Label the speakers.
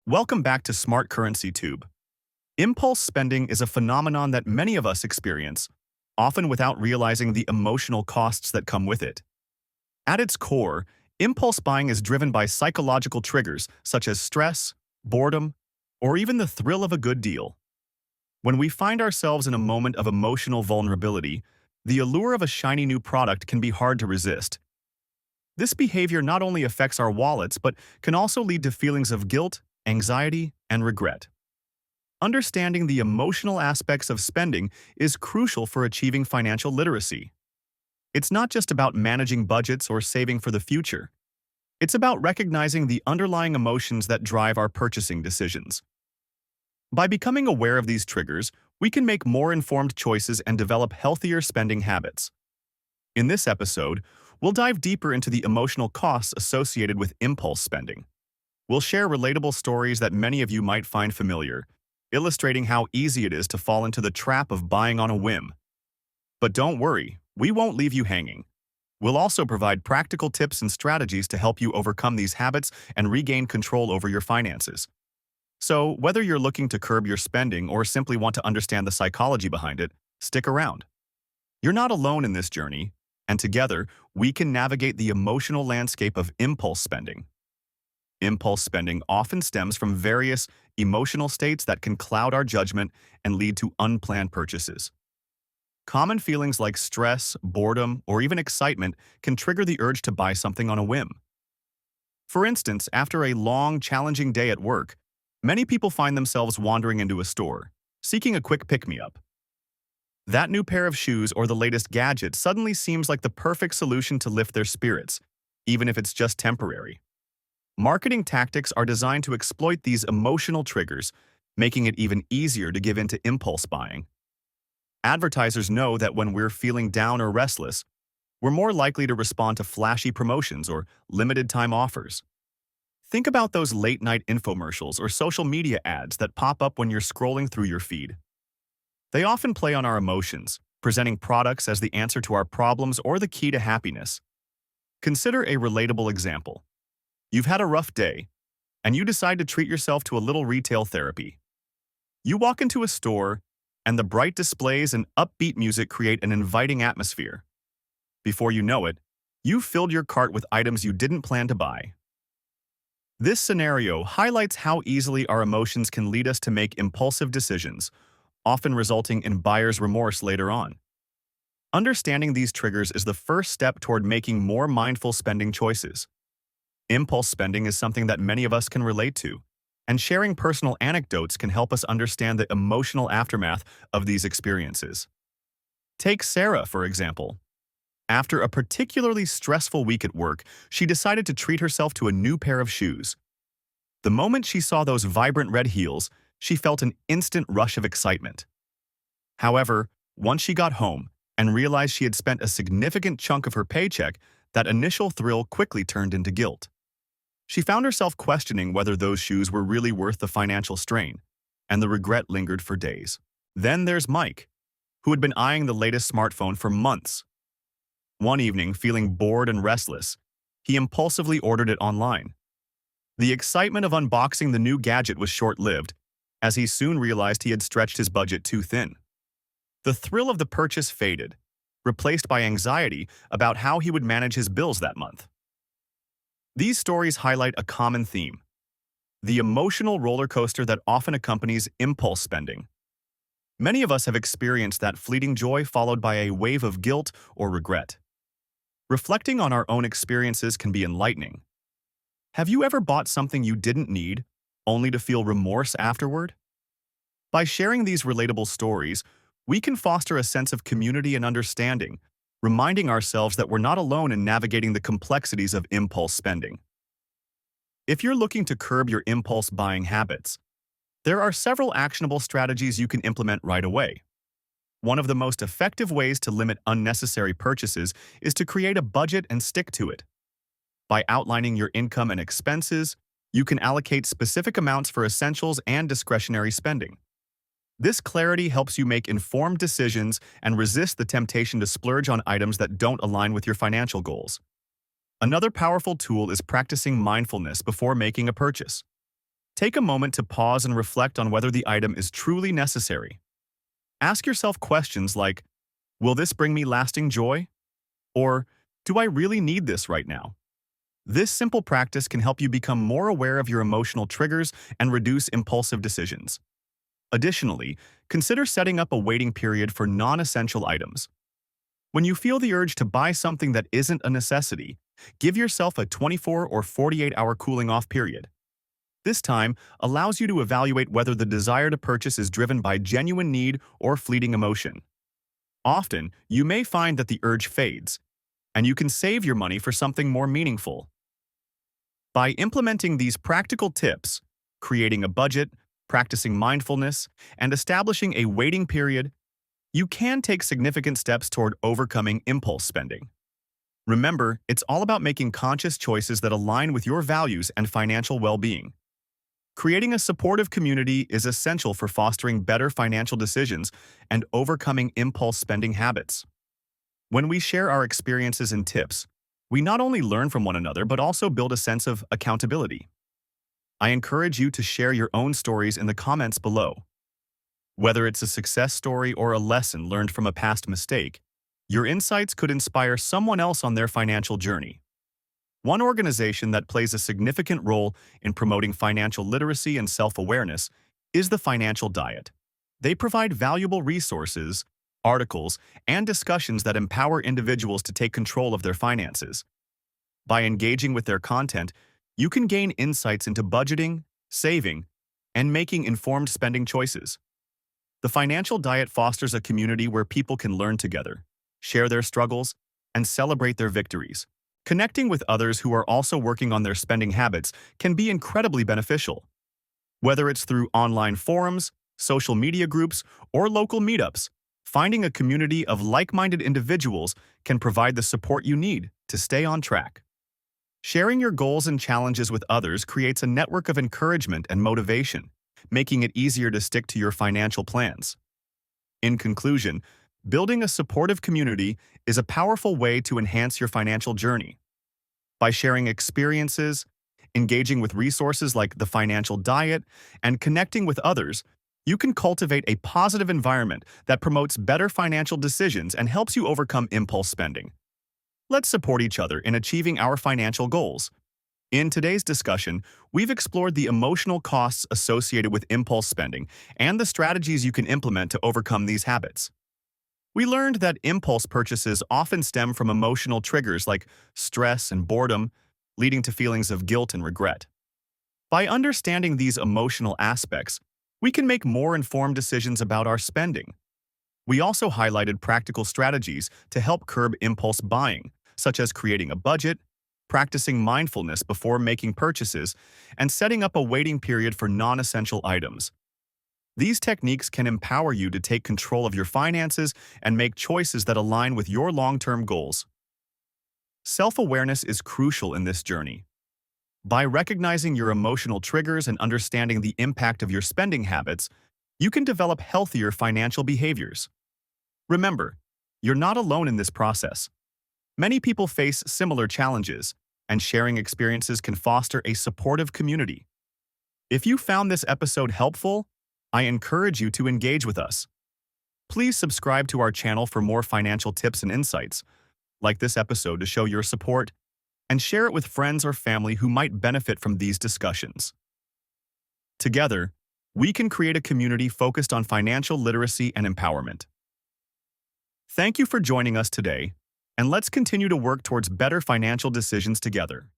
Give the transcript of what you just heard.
Speaker 1: Welcome back to Smart Currency Tube. Impulse spending is a phenomenon that many of us experience, often without realizing the emotional costs that come with it. At its core, impulse buying is driven by psychological triggers such as stress, boredom, or even the thrill of a good deal. When we find ourselves in a moment of emotional vulnerability, the allure of a shiny new product can be hard to resist. This behavior not only affects our wallets but can also lead to feelings of guilt, anxiety, and regret. Understanding the emotional aspects of spending is crucial for achieving financial literacy. It's not just about managing budgets or saving for the future. It's about recognizing the underlying emotions that drive our purchasing decisions. By becoming aware of these triggers, we can make more informed choices and develop healthier spending habits. In this episode, we'll dive deeper into the emotional costs associated with impulse spending. We'll share relatable stories that many of you might find familiar, illustrating how easy it is to fall into the trap of buying on a whim. But don't worry, we won't leave you hanging. We'll also provide practical tips and strategies to help you overcome these habits and regain control over your finances. So, whether you're looking to curb your spending or simply want to understand the psychology behind it, stick around. You're not alone in this journey, and together, we can navigate the emotional landscape of impulse spending. Impulse spending often stems from various emotional states that can cloud our judgment and lead to unplanned purchases. Common feelings like stress, boredom, or even excitement can trigger the urge to buy something on a whim. For instance, after a long, challenging day at work, many people find themselves wandering into a store, seeking a quick pick-me-up. That new pair of shoes or the latest gadget suddenly seems like the perfect solution to lift their spirits, even if it's just temporary. Marketing tactics are designed to exploit these emotional triggers, making it even easier to give in to impulse buying. Advertisers know that when we're feeling down or restless, we're more likely to respond to flashy promotions or limited-time offers. Think about those late-night infomercials or social media ads that pop up when you're scrolling through your feed. They often play on our emotions, presenting products as the answer to our problems or the key to happiness. Consider a relatable example. You've had a rough day, and you decide to treat yourself to a little retail therapy. You walk into a store, and the bright displays and upbeat music create an inviting atmosphere. Before you know it, you've filled your cart with items you didn't plan to buy. This scenario highlights how easily our emotions can lead us to make impulsive decisions, often resulting in buyer's remorse later on. Understanding these triggers is the first step toward making more mindful spending choices. Impulse spending is something that many of us can relate to, and sharing personal anecdotes can help us understand the emotional aftermath of these experiences. Take Sarah, for example. After a particularly stressful week at work, she decided to treat herself to a new pair of shoes. The moment she saw those vibrant red heels, she felt an instant rush of excitement. However, once she got home and realized she had spent a significant chunk of her paycheck, that initial thrill quickly turned into guilt. She found herself questioning whether those shoes were really worth the financial strain, and the regret lingered for days. Then there's Mike, who had been eyeing the latest smartphone for months. One evening, feeling bored and restless, he impulsively ordered it online. The excitement of unboxing the new gadget was short-lived, as he soon realized he had stretched his budget too thin. The thrill of the purchase faded, replaced by anxiety about how he would manage his bills that month. These stories highlight a common theme: the emotional roller coaster that often accompanies impulse spending. Many of us have experienced that fleeting joy followed by a wave of guilt or regret. Reflecting on our own experiences can be enlightening. Have you ever bought something you didn't need, only to feel remorse afterward? By sharing these relatable stories, we can foster a sense of community and understanding, reminding ourselves that we're not alone in navigating the complexities of impulse spending. If you're looking to curb your impulse buying habits, there are several actionable strategies you can implement right away. One of the most effective ways to limit unnecessary purchases is to create a budget and stick to it. By outlining your income and expenses, you can allocate specific amounts for essentials and discretionary spending. This clarity helps you make informed decisions and resist the temptation to splurge on items that don't align with your financial goals. Another powerful tool is practicing mindfulness before making a purchase. Take a moment to pause and reflect on whether the item is truly necessary. Ask yourself questions like, will this bring me lasting joy? Or, do I really need this right now? This simple practice can help you become more aware of your emotional triggers and reduce impulsive decisions. Additionally, consider setting up a waiting period for non-essential items. When you feel the urge to buy something that isn't a necessity, give yourself a 24 or 48-hour cooling-off period. This time allows you to evaluate whether the desire to purchase is driven by genuine need or fleeting emotion. Often, you may find that the urge fades, and you can save your money for something more meaningful. By implementing these practical tips, creating a budget, practicing mindfulness, and establishing a waiting period, you can take significant steps toward overcoming impulse spending. Remember, it's all about making conscious choices that align with your values and financial well-being. Creating a supportive community is essential for fostering better financial decisions and overcoming impulse spending habits. When we share our experiences and tips, we not only learn from one another but also build a sense of accountability. I encourage you to share your own stories in the comments below. Whether it's a success story or a lesson learned from a past mistake, your insights could inspire someone else on their financial journey. One organization that plays a significant role in promoting financial literacy and self-awareness is the Financial Diet. They provide valuable resources, articles, and discussions that empower individuals to take control of their finances. By engaging with their content, you can gain insights into budgeting, saving, and making informed spending choices. The Financial Diet fosters a community where people can learn together, share their struggles, and celebrate their victories. Connecting with others who are also working on their spending habits can be incredibly beneficial. Whether it's through online forums, social media groups, or local meetups, finding a community of like-minded individuals can provide the support you need to stay on track. Sharing your goals and challenges with others creates a network of encouragement and motivation, making it easier to stick to your financial plans. In conclusion, building a supportive community is a powerful way to enhance your financial journey. By sharing experiences, engaging with resources like the Financial Diet, and connecting with others, you can cultivate a positive environment that promotes better financial decisions and helps you overcome impulse spending. Let's support each other in achieving our financial goals. In today's discussion, we've explored the emotional costs associated with impulse spending and the strategies you can implement to overcome these habits. We learned that impulse purchases often stem from emotional triggers like stress and boredom, leading to feelings of guilt and regret. By understanding these emotional aspects, we can make more informed decisions about our spending. We also highlighted practical strategies to help curb impulse buying, such as creating a budget, practicing mindfulness before making purchases, and setting up a waiting period for non-essential items. These techniques can empower you to take control of your finances and make choices that align with your long-term goals. Self-awareness is crucial in this journey. By recognizing your emotional triggers and understanding the impact of your spending habits, you can develop healthier financial behaviors. Remember, you're not alone in this process. Many people face similar challenges, and sharing experiences can foster a supportive community. If you found this episode helpful, I encourage you to engage with us. Please subscribe to our channel for more financial tips and insights, like this episode to show your support, and share it with friends or family who might benefit from these discussions. Together, we can create a community focused on financial literacy and empowerment. Thank you for joining us today, and let's continue to work towards better financial decisions together.